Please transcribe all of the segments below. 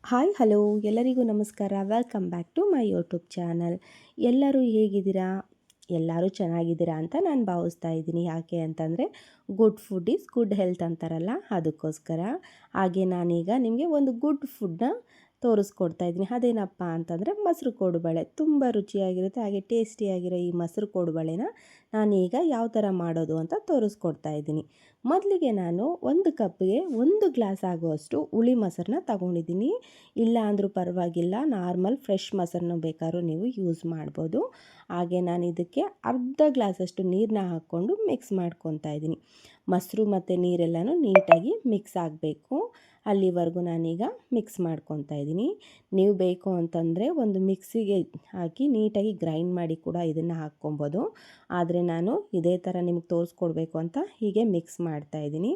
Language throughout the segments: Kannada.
ಹಾಯ್ ಹಲೋ ಎಲ್ಲರಿಗೂ ನಮಸ್ಕಾರ. Welcome back to my YouTube channel. ಎಲ್ಲರೂ ಹೇಗಿದ್ದೀರಾ? ಎಲ್ಲರೂ ಚೆನ್ನಾಗಿದ್ದೀರಾ ಅಂತ ನಾನು ಭಾವಿಸ್ತಾ ಇದ್ದೀನಿ. ಯಾಕೆ ಅಂತಂದರೆ good food is good health ಅಂತಾರಲ್ಲ, ಅದಕ್ಕೋಸ್ಕರ. ಹಾಗೆ ನಾನೀಗ ನಿಮಗೆ ಒಂದು ಗುಡ್ ಫುಡ್ನ ತೋರಿಸ್ಕೊಡ್ತಾ ಇದ್ದೀನಿ. ಅದೇನಪ್ಪ ಅಂತಂದರೆ ಮೊಸರು ಕೋಡುಬಳೆ. ತುಂಬ ರುಚಿಯಾಗಿರುತ್ತೆ, ಹಾಗೆ ಟೇಸ್ಟಿಯಾಗಿರೋ ಈ ಮೊಸರು ಕೋಡುಬಳೆನ ನಾನೀಗ ಯಾವ ಥರ ಮಾಡೋದು ಅಂತ ತೋರಿಸ್ಕೊಡ್ತಾ ಇದ್ದೀನಿ. ಮೊದಲಿಗೆ ನಾನು ಒಂದು ಕಪ್ಗೆ 1 ಗ್ಲಾಸ್ ಆಗುವಷ್ಟು ಹುಳಿ ಮೊಸರನ್ನ ತಗೊಂಡಿದ್ದೀನಿ. ಇಲ್ಲ ಅಂದರೂ ಪರವಾಗಿಲ್ಲ, ನಾರ್ಮಲ್ ಫ್ರೆಶ್ ಮೊಸರನ್ನ ಬೇಕಾದ್ರೂ ನೀವು ಯೂಸ್ ಮಾಡ್ಬೋದು. ಹಾಗೆ ನಾನು ಇದಕ್ಕೆ ಅರ್ಧ ಗ್ಲಾಸಷ್ಟು ನೀರನ್ನ ಹಾಕ್ಕೊಂಡು ಮಿಕ್ಸ್ ಮಾಡ್ಕೊತಾ ಇದ್ದೀನಿ. ಮೊಸರು ಮತ್ತು ನೀರೆಲ್ಲನೂ ನೀಟಾಗಿ ಮಿಕ್ಸ್ ಆಗಬೇಕು. ಅಲ್ಲಿವರೆಗೂ ನಾನೀಗ ಮಿಕ್ಸ್ ಮಾಡ್ಕೊತಾ ಇದ್ದೀನಿ. ನೀವು ಬೇಕು ಅಂತಂದರೆ ಒಂದು ಮಿಕ್ಸಿಗೆ ಹಾಕಿ ನೀಟಾಗಿ ಗ್ರೈಂಡ್ ಮಾಡಿ ಕೂಡ ಇದನ್ನು ಹಾಕ್ಕೊಬೋದು. ಆದರೆ ನಾನು ಇದೇ ಥರ ನಿಮ್ಗೆ ತೋರಿಸ್ಕೊಡ್ಬೇಕು ಅಂತ ಹೀಗೆ ಮಿಕ್ಸ್ ಮಾಡ್ತಾ ಇದ್ದೀನಿ.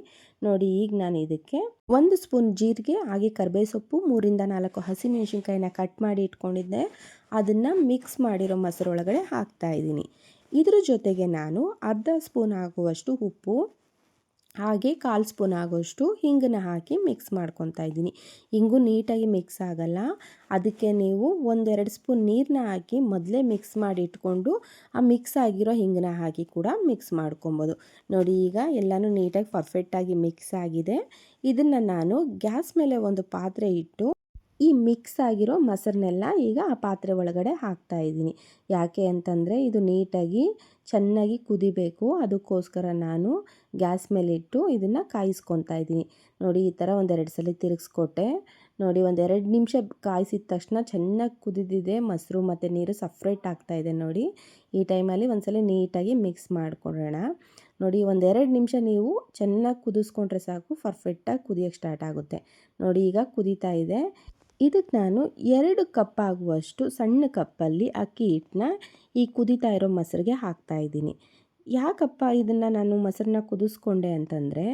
ನೋಡಿ, ಈಗ ನಾನು ಇದಕ್ಕೆ 1 ಸ್ಪೂನ್ ಜೀರಿಗೆ, ಹಾಗೆ ಕರಿಬೇವು ಸೊಪ್ಪು, 3ರಿಂದ 4 ಹಸಿಮೆಣಸಿನ್ಕಾಯಿನ ಕಟ್ ಮಾಡಿ ಇಟ್ಕೊಂಡಿದ್ದೆ, ಅದನ್ನು ಮಿಕ್ಸ್ ಮಾಡಿರೋ ಮೊಸರೊಳಗಡೆ ಹಾಕ್ತಾ ಇದ್ದೀನಿ. ಇದ್ರ ಜೊತೆಗೆ ನಾನು ಅರ್ಧ ಸ್ಪೂನ್ ಆಗುವಷ್ಟು ಉಪ್ಪು, ಹಾಗೆ 1/4 ಸ್ಪೂನ್ ಆಗೋಷ್ಟು ಹಿಂಗನ್ನ ಹಾಕಿ ಮಿಕ್ಸ್ ಮಾಡ್ಕೊತಾ ಇದ್ದೀನಿ. ಹಿಂಗು ನೀಟಾಗಿ ಮಿಕ್ಸ್ ಆಗಲ್ಲ, ಅದಕ್ಕೆ ನೀವು 1-2 ಸ್ಪೂನ್ ನೀರನ್ನ ಹಾಕಿ ಮೊದಲೇ ಮಿಕ್ಸ್ ಮಾಡಿ ಇಟ್ಕೊಂಡು ಆ ಮಿಕ್ಸ್ ಆಗಿರೋ ಹಿಂಗನ್ನ ಹಾಕಿ ಕೂಡ ಮಿಕ್ಸ್ ಮಾಡ್ಕೊಬೋದು. ನೋಡಿ, ಈಗ ಎಲ್ಲನೂ ನೀಟಾಗಿ ಪರ್ಫೆಕ್ಟಾಗಿ ಮಿಕ್ಸ್ ಆಗಿದೆ. ಇದನ್ನು ನಾನು ಗ್ಯಾಸ್ ಮೇಲೆ ಒಂದು ಪಾತ್ರೆ ಇಟ್ಟು ಈ ಮಿಕ್ಸ್ ಆಗಿರೋ ಮೊಸರನ್ನೆಲ್ಲ ಈಗ ಆ ಪಾತ್ರೆ ಒಳಗಡೆ ಹಾಕ್ತಾ ಇದ್ದೀನಿ. ಯಾಕೆ ಅಂತಂದರೆ ಇದು ನೀಟಾಗಿ ಚೆನ್ನಾಗಿ ಕುದಿಬೇಕು, ಅದಕ್ಕೋಸ್ಕರ ನಾನು ಗ್ಯಾಸ್ ಮೇಲೆ ಇಟ್ಟು ಇದನ್ನು ಕಾಯಿಸ್ಕೊತಾ ಇದ್ದೀನಿ. ನೋಡಿ, ಈ ಥರ 1-2 ಸಲ ತಿರುಗಿಸ್ಕೊಟ್ಟೆ. ನೋಡಿ, 1-2 ನಿಮಿಷ ಕಾಯಿಸಿದ ತಕ್ಷಣ ಚೆನ್ನಾಗಿ ಕುದಿದಿದೆ, ಮೊಸರು ಮತ್ತು ನೀರು ಸಪ್ರೇಟ್ ಆಗ್ತಾಯಿದೆ. ನೋಡಿ, ಈ ಟೈಮಲ್ಲಿ ಒಂದ್ಸಲ ನೀಟಾಗಿ ಮಿಕ್ಸ್ ಮಾಡಿಕೊಡೋಣ. ನೋಡಿ, 1-2 ನಿಮಿಷ ನೀವು ಚೆನ್ನಾಗಿ ಕುದಿಸ್ಕೊಂಡ್ರೆ ಸಾಕು, ಪರ್ಫೆಕ್ಟಾಗಿ ಕುದಿಯೋಕ್ಕೆ ಸ್ಟಾರ್ಟ್ ಆಗುತ್ತೆ. ನೋಡಿ, ಈಗ ಕುದೀತಾ ಇದೆ. ಇದಕ್ಕೆ ನಾನು 2 ಕಪ್ ಆಗುವಷ್ಟು ಸಣ್ಣ ಕಪ್ಪಲ್ಲಿ ಅಕ್ಕಿ ಹಿಟ್ಟನ್ನ ಈ ಕುದೀತಾ ಇರೋ ಮೊಸರಿಗೆ ಹಾಕ್ತಾಯಿದ್ದೀನಿ. ಯಾಕಪ್ಪ ಇದನ್ನು ನಾನು ಮೊಸರನ್ನ ಕುದಿಸ್ಕೊಂಡೆ ಅಂತಂದರೆ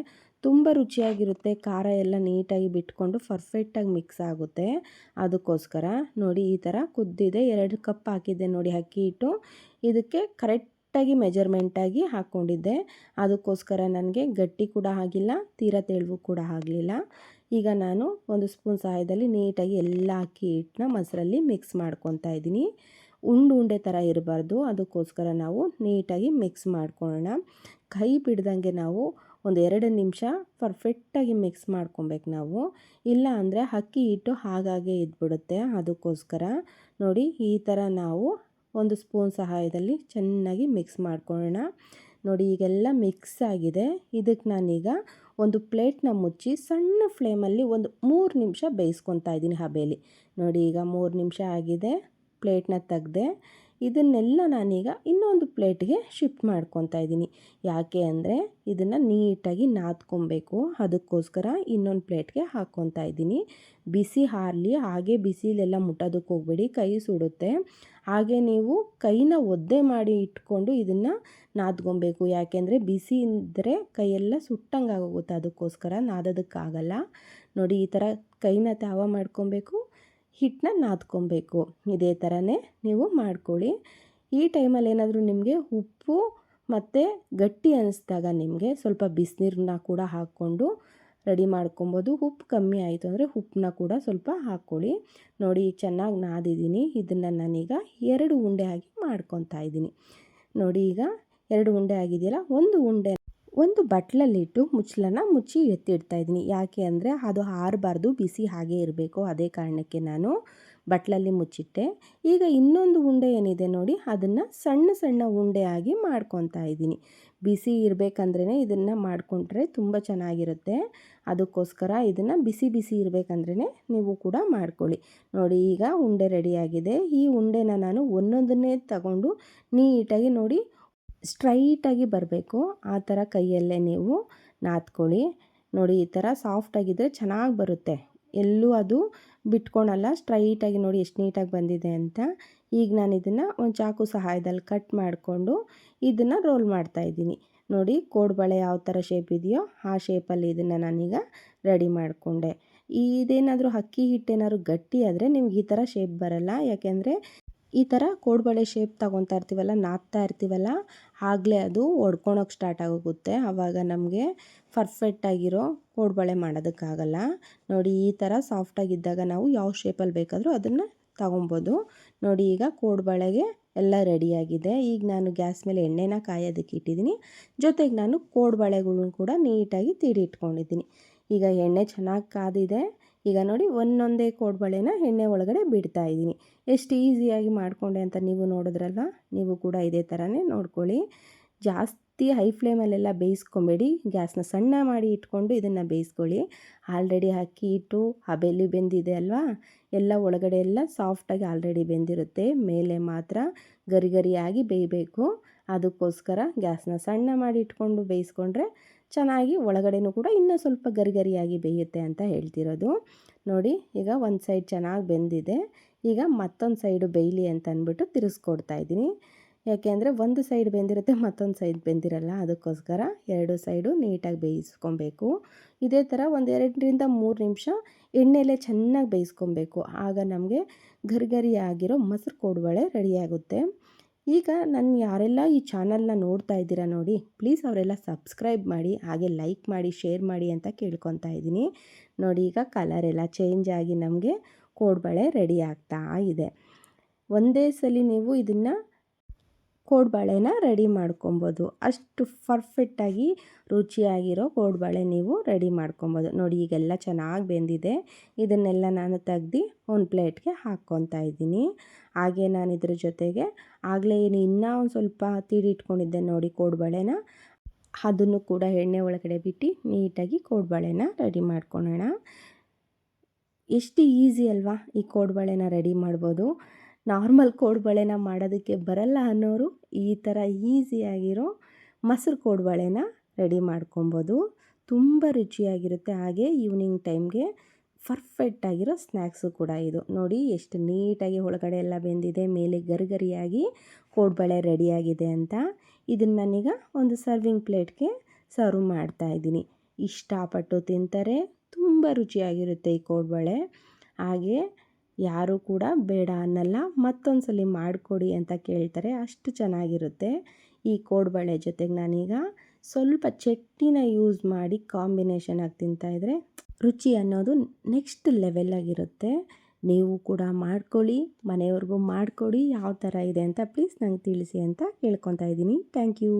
ತುಂಬ ರುಚಿಯಾಗಿರುತ್ತೆ, ಖಾರ ಎಲ್ಲ ನೀಟಾಗಿ ಬಿಟ್ಕೊಂಡು ಪರ್ಫೆಕ್ಟಾಗಿ ಮಿಕ್ಸ್ ಆಗುತ್ತೆ, ಅದಕ್ಕೋಸ್ಕರ. ನೋಡಿ, ಈ ಥರ ಕುದ್ದಿದೆ. 2 ಕಪ್ ಹಾಕಿದ್ದೆ ನೋಡಿ ಅಕ್ಕಿ ಹಿಟ್ಟು. ಇದಕ್ಕೆ ಕರೆಕ್ಟಾಗಿ ಮೆಜರ್ಮೆಂಟಾಗಿ ಹಾಕ್ಕೊಂಡಿದ್ದೆ, ಅದಕ್ಕೋಸ್ಕರ ನನಗೆ ಗಟ್ಟಿ ಕೂಡ ಆಗಿಲ್ಲ, ತೀರಾ ತೆಳುವು ಕೂಡ ಆಗಲಿಲ್ಲ. ಈಗ ನಾನು 1 ಸ್ಪೂನ್ ಸಹಾಯದಲ್ಲಿ ನೀಟಾಗಿ ಎಲ್ಲ ಅಕ್ಕಿ ಹಿಟ್ಟನ್ನ ಮೊಸರಲ್ಲಿ ಮಿಕ್ಸ್ ಮಾಡ್ಕೊತಾ ಇದ್ದೀನಿ. ಉಂಡೆ ಥರ ಇರಬಾರ್ದು, ಅದಕ್ಕೋಸ್ಕರ ನಾವು ನೀಟಾಗಿ ಮಿಕ್ಸ್ ಮಾಡ್ಕೊಳ್ಳೋಣ. ಕೈ ಬಿಡ್ದಂಗೆ ನಾವು 1-2 ನಿಮಿಷ ಪರ್ಫೆಕ್ಟಾಗಿ ಮಿಕ್ಸ್ ಮಾಡ್ಕೊಬೇಕು ನಾವು. ಇಲ್ಲ ಅಂದರೆ ಅಕ್ಕಿ ಹಿಟ್ಟು ಹಾಗಾಗೆ ಇದ್ಬಿಡುತ್ತೆ, ಅದಕ್ಕೋಸ್ಕರ. ನೋಡಿ, ಈ ಥರ ನಾವು 1 ಸ್ಪೂನ್ ಸಹಾಯದಲ್ಲಿ ಚೆನ್ನಾಗಿ ಮಿಕ್ಸ್ ಮಾಡ್ಕೊಳ್ಳೋಣ. ನೋಡಿ, ಈಗೆಲ್ಲ ಮಿಕ್ಸ್ ಆಗಿದೆ. ಇದಕ್ಕೆ ನಾನೀಗ ಒಂದು ಪ್ಲೇಟ್ನ ಮುಚ್ಚಿ ಸಣ್ಣ ಫ್ಲೇಮಲ್ಲಿ ಒಂದು 3 ನಿಮಿಷ ಬೇಯಿಸ್ಕೊತಾ ಇದ್ದೀನಿ ಹಬೆಯಲ್ಲಿ. ನೋಡಿ, ಈಗ 3 ನಿಮಿಷ ಆಗಿದೆ, ಪ್ಲೇಟ್ನ ತೆಗೆದೆ. ಇದನ್ನೆಲ್ಲ ನಾನೀಗ ಇನ್ನೊಂದು ಪ್ಲೇಟ್ಗೆ ಶಿಫ್ಟ್ ಮಾಡ್ಕೊತಾ ಇದ್ದೀನಿ. ಯಾಕೆ ಅಂದರೆ ಇದನ್ನು ನೀಟಾಗಿ ನಾದ್ಕೊಬೇಕು, ಅದಕ್ಕೋಸ್ಕರ ಇನ್ನೊಂದು ಪ್ಲೇಟ್ಗೆ ಹಾಕ್ಕೊತಾ ಇದ್ದೀನಿ. ಬಿಸಿ ಹಾರಲಿ, ಹಾಗೆ ಬಿಸಿಲೆಲ್ಲ ಮುಟ್ಟೋದಕ್ಕೆ ಹೋಗಬೇಡಿ, ಕೈ ಸುಡುತ್ತೆ. ಹಾಗೆ ನೀವು ಕೈನ ಒದ್ದೆ ಮಾಡಿ ಇಟ್ಕೊಂಡು ಇದನ್ನು ನಾದ್ಕೊಬೇಕು. ಯಾಕೆಂದರೆ ಬಿಸಿ ಇದ್ದರೆ ಕೈಯೆಲ್ಲ ಸುಟ್ಟಂಗೆ ಆಗೋಗುತ್ತೆ, ಅದಕ್ಕೋಸ್ಕರ ನಾದೋದಕ್ಕಾಗಲ್ಲ. ನೋಡಿ, ಈ ಥರ ಕೈನ ತಾವ ಮಾಡ್ಕೊಬೇಕು, ಹಿಟ್ಟನ್ನ ನಾದ್ಕೊಬೇಕು. ಇದೇ ಥರನೇ ನೀವು ಮಾಡ್ಕೊಳ್ಳಿ. ಈ ಟೈಮಲ್ಲಿ ಏನಾದರೂ ನಿಮಗೆ ಉಪ್ಪು ಮತ್ತು ಗಟ್ಟಿ ಅನ್ನಿಸ್ದಾಗ ನಿಮಗೆ ಸ್ವಲ್ಪ ಬಿಸಿನೀರನ್ನ ಕೂಡ ಹಾಕ್ಕೊಂಡು ರೆಡಿ ಮಾಡ್ಕೊಬೋದು. ಉಪ್ಪು ಕಮ್ಮಿ ಆಯಿತು ಅಂದರೆ ಉಪ್ಪನ್ನ ಕೂಡ ಸ್ವಲ್ಪ ಹಾಕ್ಕೊಳ್ಳಿ. ನೋಡಿ, ಚೆನ್ನಾಗಿ ನಾದಿದ್ದೀನಿ. ಇದನ್ನು ನಾನೀಗ 2 ಉಂಡೆ ಆಗಿ ಮಾಡ್ಕೊತಾ ಇದ್ದೀನಿ. ನೋಡಿ, ಈಗ 2 ಉಂಡೆ ಆಗಿದೆಯಲ್ಲ, ಒಂದು ಬಟ್ಲಲ್ಲಿಟ್ಟು ಮುಚ್ಚಳನ ಮುಚ್ಚಿ ಎತ್ತಿಡ್ತಾ ಇದ್ದೀನಿ. ಯಾಕೆ ಅಂದರೆ ಅದು ಆರಬಾರ್ದು, ಬಿಸಿ ಹಾಗೇ ಇರಬೇಕು, ಅದೇ ಕಾರಣಕ್ಕೆ ನಾನು ಬಟ್ಲಲ್ಲಿ ಮುಚ್ಚಿಟ್ಟೆ. ಈಗ ಇನ್ನೊಂದು ಉಂಡೆ ಏನಿದೆ ನೋಡಿ, ಅದನ್ನು ಸಣ್ಣ ಸಣ್ಣ ಉಂಡೆ ಆಗಿ ಮಾಡ್ಕೊತಾ ಇದ್ದೀನಿ. ಬಿಸಿ ಇರಬೇಕಂದ್ರೇ ಇದನ್ನು ಮಾಡಿಕೊಂಡ್ರೆ ತುಂಬ ಚೆನ್ನಾಗಿರುತ್ತೆ, ಅದಕ್ಕೋಸ್ಕರ ಇದನ್ನು ಬಿಸಿ ಬಿಸಿ ಇರಬೇಕಂದ್ರೇ ನೀವು ಕೂಡ ಮಾಡ್ಕೊಳ್ಳಿ. ನೋಡಿ, ಈಗ ಉಂಡೆ ರೆಡಿಯಾಗಿದೆ. ಈ ಉಂಡೆನ ನಾನು ಒಂದೊಂದನ್ನೇ ತಗೊಂಡು ನೀಟಾಗಿ ನೋಡಿ ಸ್ಟ್ರೈಟಾಗಿ ಬರಬೇಕು, ಆ ಥರ ಕೈಯಲ್ಲೇ ನೀವು ನಾದ್ಕೊಳ್ಳಿ. ನೋಡಿ, ಈ ಥರ ಸಾಫ್ಟಾಗಿದ್ದರೆ ಚೆನ್ನಾಗಿ ಬರುತ್ತೆ, ಎಲ್ಲೂ ಅದು ಬಿಟ್ಕೊಳಲ್ಲ. ಸ್ಟ್ರೈಟಾಗಿ ನೋಡಿ ಎಷ್ಟು ನೀಟಾಗಿ ಬಂದಿದೆ ಅಂತ. ಈಗ ನಾನು ಇದನ್ನು ಒಂದು ಚಾಕು ಸಹಾಯದಲ್ಲಿ ಕಟ್ ಮಾಡಿಕೊಂಡು ಇದನ್ನು ರೋಲ್ ಮಾಡ್ತಾಯಿದ್ದೀನಿ. ನೋಡಿ, ಕೋಡುಬಳೆ ಯಾವ ಥರ ಶೇಪ್ ಇದೆಯೋ ಆ ಶೇಪಲ್ಲಿ ಇದನ್ನು ನಾನೀಗ ರೆಡಿ ಮಾಡಿಕೊಂಡೆ. ಇದೇನಾದರೂ ಅಕ್ಕಿ ಹಿಟ್ಟೇನಾದ್ರು ಗಟ್ಟಿ ಆದರೆ ನಿಮ್ಗೆ ಈ ಥರ ಶೇಪ್ ಬರಲ್ಲ. ಯಾಕೆಂದರೆ ಈ ಥರ ಕೋಡುಬಳೆ ಶೇಪ್ ತಗೊತಾ ಇರ್ತೀವಲ್ಲ, ನಾದ್ತಾ ಇರ್ತೀವಲ್ಲ, ಆಗಲೇ ಅದು ಒಡ್ಕೊಳಕ್ಕೆ ಸ್ಟಾರ್ಟ್ ಆಗೋಗುತ್ತೆ. ಆವಾಗ ನಮಗೆ ಪರ್ಫೆಕ್ಟಾಗಿರೋ ಕೋಡುಬಳೆ ಮಾಡೋದಕ್ಕಾಗಲ್ಲ. ನೋಡಿ ಈ ಥರ ಸಾಫ್ಟಾಗಿದ್ದಾಗ ನಾವು ಯಾವ ಶೇಪಲ್ಲಿ ಬೇಕಾದರೂ ಅದನ್ನು ತಗೊಬೋದು. ನೋಡಿ ಈಗ ಕೋಡುಬಳೆಗೆ ಎಲ್ಲ ರೆಡಿಯಾಗಿದೆ. ಈಗ ನಾನು ಗ್ಯಾಸ್ ಮೇಲೆ ಎಣ್ಣೆನ ಕಾಯೋದಕ್ಕೆ ಇಟ್ಟಿದ್ದೀನಿ. ಜೊತೆಗೆ ನಾನು ಕೋಡುಬಳೆಗಳನ್ನ ಕೂಡ ನೀಟಾಗಿ ತೀಡಿಟ್ಕೊಂಡಿದ್ದೀನಿ. ಈಗ ಎಣ್ಣೆ ಚೆನ್ನಾಗಿ ಕಾದಿದೆ. ಈಗ ನೋಡಿ ಒಂದೊಂದೇ ಕೋಡುಬಳೆನ ಎಣ್ಣೆ ಒಳಗಡೆ ಬಿಡ್ತಾ ಇದ್ದೀನಿ. ಎಷ್ಟು ಈಸಿಯಾಗಿ ಮಾಡಿಕೊಂಡೆ ಅಂತ ನೀವು ನೋಡಿದ್ರಲ್ವ. ನೀವು ಕೂಡ ಇದೇ ಥರನೇ ನೋಡ್ಕೊಳ್ಳಿ. ಜಾಸ್ತಿ ಹೈ ಫ್ಲೇಮಲ್ಲೆಲ್ಲ ಬೇಯಿಸ್ಕೊಬೇಡಿ. ಗ್ಯಾಸ್ನ ಸಣ್ಣ ಮಾಡಿ ಇಟ್ಕೊಂಡು ಇದನ್ನು ಬೇಯಿಸ್ಕೊಳ್ಳಿ. ಆಲ್ರೆಡಿ ಅಕ್ಕಿ ಹಿಟ್ಟು ಹಬೆಯಲ್ಲಿ ಬೆಂದಿದೆ ಅಲ್ವಾ, ಎಲ್ಲ ಒಳಗಡೆ ಎಲ್ಲ ಸಾಫ್ಟಾಗಿ ಆಲ್ರೆಡಿ ಬೆಂದಿರುತ್ತೆ. ಮೇಲೆ ಮಾತ್ರ ಗರಿ ಗರಿಯಾಗಿ ಬೇಯಬೇಕು. ಅದಕ್ಕೋಸ್ಕರ ಗ್ಯಾಸ್ನ ಸಣ್ಣ ಮಾಡಿ ಇಟ್ಕೊಂಡು ಬೇಯಿಸ್ಕೊಂಡ್ರೆ ಚೆನ್ನಾಗಿ ಒಳಗಡೆನೂ ಕೂಡ ಇನ್ನೂ ಸ್ವಲ್ಪ ಗರಿ ಗರಿಯಾಗಿ ಬೇಯುತ್ತೆ ಅಂತ ಹೇಳ್ತಿರೋದು. ನೋಡಿ ಈಗ ಒಂದು ಸೈಡ್ ಚೆನ್ನಾಗಿ ಬೆಂದಿದೆ. ಈಗ ಮತ್ತೊಂದು ಸೈಡು ಬೇಯಲಿ ಅಂತ ಅಂದ್ಬಿಟ್ಟು ತಿರ್ಗಿಸ್ಕೊಡ್ತಾ ಇದ್ದೀನಿ. ಯಾಕೆಂದರೆ ಒಂದು ಸೈಡ್ ಬೆಂದಿರುತ್ತೆ, ಮತ್ತೊಂದು ಸೈಡ್ ಬೆಂದಿರಲ್ಲ. ಅದಕ್ಕೋಸ್ಕರ ಎರಡು ಸೈಡು ನೀಟಾಗಿ ಬೇಯಿಸ್ಕೊಬೇಕು. ಇದೇ ಥರ ಒಂದು 2-3 ನಿಮಿಷ ಎಣ್ಣೆಲೇ ಚೆನ್ನಾಗಿ ಬೇಯಿಸ್ಕೊಬೇಕು. ಆಗ ನಮಗೆ ಗರಿ ಆಗಿರೋ ಮೊಸರು ಕೋಡುಬಳೆ ರೆಡಿಯಾಗುತ್ತೆ. ಈಗ ನಾನು ಯಾರೆಲ್ಲ ಈ ಚಾನಲ್ನ ನೋಡ್ತಾ ಇದ್ದೀರಾ ನೋಡಿ, ಪ್ಲೀಸ್ ಅವರೆಲ್ಲ ಸಬ್ಸ್ಕ್ರೈಬ್ ಮಾಡಿ, ಹಾಗೆ ಲೈಕ್ ಮಾಡಿ, ಶೇರ್ ಮಾಡಿ ಅಂತ ಕೇಳ್ಕೊತಾ ಇದ್ದೀನಿ. ನೋಡಿ ಈಗ ಕಲರೆಲ್ಲ ಚೇಂಜ್ ಆಗಿ ನಮಗೆ ಕೋಡುಬಳೆ ರೆಡಿ ಆಗ್ತಾ ಇದೆ. ಒಂದೇ ಸಲ ನೀವು ಇದನ್ನು ಕೋಡುಬಳೆನ ರೆಡಿ ಮಾಡ್ಕೊಬೋದು. ಅಷ್ಟು ಪರ್ಫೆಕ್ಟಾಗಿ ರುಚಿಯಾಗಿರೋ ಕೋಡುಬಳೆ ನೀವು ರೆಡಿ ಮಾಡ್ಕೊಬೋದು. ನೋಡಿ ಈಗೆಲ್ಲ ಚೆನ್ನಾಗಿ ಬೆಂದಿದೆ. ಇದನ್ನೆಲ್ಲ ನಾನು ತೆಗ್ದು ಒಂದು ಪ್ಲೇಟ್ಗೆ ಹಾಕ್ಕೊತಾ ಇದ್ದೀನಿ. ಹಾಗೆ ನಾನು ಇದ್ರ ಜೊತೆಗೆ ಆಗಲೇ ಇನ್ನೂ ಒಂದು ಸ್ವಲ್ಪ ತೀಡಿಟ್ಕೊಂಡಿದ್ದೆ ನೋಡಿ ಕೋಡುಬಳೆನ, ಅದನ್ನು ಕೂಡ ಎಣ್ಣೆ ಒಳಗಡೆ ಬಿಟ್ಟು ನೀಟಾಗಿ ಕೋಡುಬಳೆನ ರೆಡಿ ಮಾಡ್ಕೊಳ್ಳೋಣ. ಎಷ್ಟು ಈಸಿ ಅಲ್ವಾ ಈ ಕೋಡುಬಳೆನ ರೆಡಿ ಮಾಡ್ಬೋದು. ನಾರ್ಮಲ್ ಕೋಡುಬಳೆನ ಮಾಡೋದಕ್ಕೆ ಬರಲ್ಲ ಅನ್ನೋರು ಈ ಥರ ಈಸಿಯಾಗಿರೋ ಮೊಸರು ಕೋಡುಬಳೆನ ರೆಡಿ ಮಾಡ್ಕೊಬೋದು. ತುಂಬ ರುಚಿಯಾಗಿರುತ್ತೆ. ಹಾಗೆ ಈವ್ನಿಂಗ್ ಟೈಮ್ಗೆ ಪರ್ಫೆಕ್ಟಾಗಿರೋ ಸ್ನ್ಯಾಕ್ಸು ಕೂಡ ಇದು. ನೋಡಿ ಎಷ್ಟು ನೀಟಾಗಿ ಒಳಗಡೆ ಎಲ್ಲ ಬೆಂದಿದೆ, ಮೇಲೆ ಗರಿಗರಿಯಾಗಿ ಕೋಡುಬಳೆ ರೆಡಿಯಾಗಿದೆ ಅಂತ. ಇದನ್ನು ನಾನೀಗ ಒಂದು ಸರ್ವಿಂಗ್ ಪ್ಲೇಟ್ಗೆ ಸರ್ವ್ ಮಾಡ್ತಾಯಿದ್ದೀನಿ. ಇಷ್ಟಪಟ್ಟು ತಿಂತಾರೆ. ತುಂಬ ರುಚಿಯಾಗಿರುತ್ತೆ ಈ ಕೋಡುಬಳೆ. ಹಾಗೆ ಯಾರೂ ಕೂಡ ಬೇಡ ಅನ್ನಲ್ಲ, ಮತ್ತೊಂದು ಸಲ ಮಾಡಿಕೊಡಿ ಅಂತ ಕೇಳ್ತಾರೆ. ಅಷ್ಟು ಚೆನ್ನಾಗಿರುತ್ತೆ. ಈ ಕೋಡುಬಳೆ ಜೊತೆಗೆ ನಾನೀಗ ಸ್ವಲ್ಪ ಚಟ್ನಿನ ಯೂಸ್ ಮಾಡಿ ಕಾಂಬಿನೇಷನ್ ಆಗಿ ತಿಂತಾಯಿದ್ರೆ ರುಚಿ ಅನ್ನೋದು ನೆಕ್ಸ್ಟ್ ಲೆವೆಲಾಗಿರುತ್ತೆ. ನೀವು ಕೂಡ ಮಾಡ್ಕೊಳ್ಳಿ, ಮನೆಯವ್ರಿಗೂ ಮಾಡಿಕೊಡಿ. ಯಾವ ಥರ ಇದೆ ಅಂತ ಪ್ಲೀಸ್ ನಂಗೆ ತಿಳಿಸಿ ಅಂತ ಕೇಳ್ಕೊತಾ ಇದ್ದೀನಿ. Thank you.